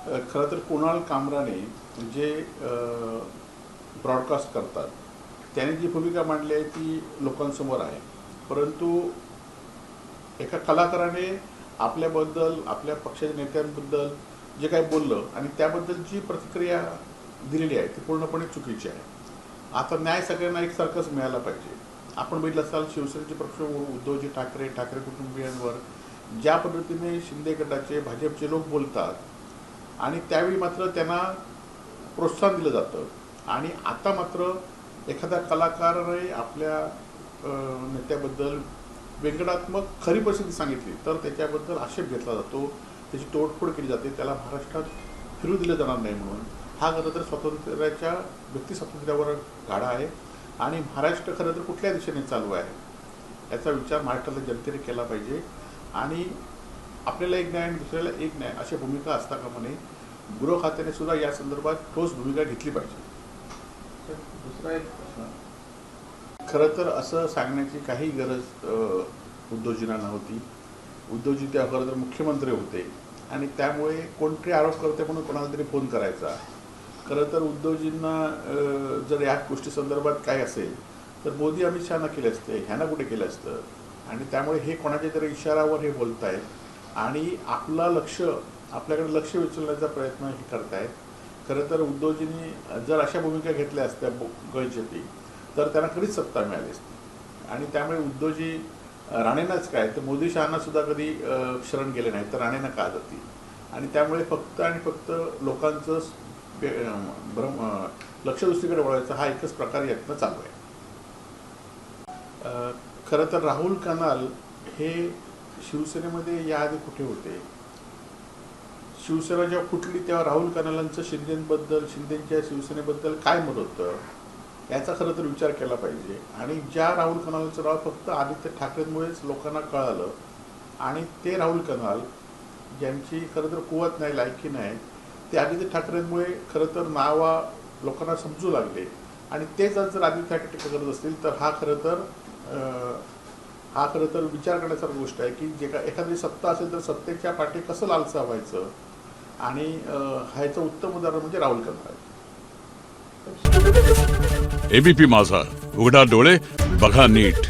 खरं तर कुणाल कामराने जे ब्रॉडकास्ट करतात त्याने जी भूमिका मांडली आहे ती लोकांसमोर आहे, परंतु एका कलाकाराने आपल्याबद्दल आपल्या पक्षाच्या नेत्यांबद्दल जे काही बोललं आणि त्याबद्दल जी प्रतिक्रिया दिलेली आहे ती पूर्णपणे चुकीची आहे. आता न्याय सगळ्यांना एकसारखंच मिळाला पाहिजे. आपण बघितलं असाल शिवसेनेचे पक्ष उद्धवजी ठाकरे ठाकरे कुटुंबियांवर ज्या पद्धतीने शिंदे गटाचे भाजपचे लोक बोलतात आणि त्यावेळी मात्र त्यांना प्रोत्साहन दिलं जातं आणि आता मात्र एखाद्या कलाकाराने आपल्या नेत्याबद्दल व्यंगणात्मक खरी परिस्थिती सांगितली तर त्याच्याबद्दल आक्षेप घेतला जातो, त्याची तोडफोड केली जाते, त्याला महाराष्ट्रात फिरू दिलं जाणार नाही म्हणून. हा खरं तर स्वातंत्र्याच्या व्यक्ती स्वातंत्र्यावर गाडा आहे आणि महाराष्ट्र खरं तर कुठल्या दिशेने चालू आहे याचा विचार महाराष्ट्रातल्या जनतेने केला पाहिजे आणि आपल्याला एक न्याय आणि दुसऱ्याला एक न्याय अशा भूमिका असता कामा नये. गृह खात्याने सुद्धा या संदर्भात ठोस भूमिका घेतली पाहिजे. दुसरा एक प्रश्न, खरं तर असं सांगण्याची काही गरज उद्धवजींना नव्हती. उद्धवजी त्या खरं तर मुख्यमंत्री होते आणि त्यामुळे कोणतरी आरोप करते म्हणून कोणाला तरी फोन करायचा. खरं तर उद्धवजींना जर या गोष्टी संदर्भात काय असेल तर मोदी अमित शहाना केले असते, ह्यांना कुठे केलं असतं आणि त्यामुळे हे कोणाच्या तरी इशारावर हे बोलत आहेत आणि आपल्याकडे लक्ष विचलण्याचा प्रयत्न हे करत आहेत. खरं तर उद्धवजींनी जर अशा भूमिका घेतल्या असत्या गळचेपी तर त्यांना कधीच सत्ता मिळाली असती आणि त्यामुळे उद्धवजी राणेंनाच काय तर मोदी शहांना सुद्धा कधी शरण गेले नाही तर राणेंना का जातील आणि त्यामुळे फक्त आणि फक्त लोकांचं लक्ष दुसरीकडे वळवायचं हा एकच प्रकार यातनं चालू आहे. खरं तर राहुल कनाल हे शिवसेनेमध्ये याआधी कुठे होते? शिवसेना जेव्हा फुटली तेव्हा राहुल कनालांचं शिंदेंच्या शिवसेनेबद्दल काय मत होतं याचा खरं तर विचार केला पाहिजे आणि ज्या राहुल कनालांचं नाव फक्त आदित्य ठाकरेंमुळेच लोकांना कळालं आणि ते राहुल कनाल ज्यांची खरं तर कुवत नाही, लायकी नाही, ते आदित्य ठाकरेंमुळे खरं तर नावा लोकांना समजू लागले आणि तेच जर आदित्य ठाकरे टीका करत असतील तर हा खरं तर विचार करण्यासारखी गोष्ट आहे की जे का एखादी सत्ता असेल तर सत्तेच्या पाठी कसं लालसा व्हायचं आणि ह्याचं उत्तम उदाहरण म्हणजे राहुल कनाल आहे. एबीपी माझा, उघडा डोळे बघा नीट.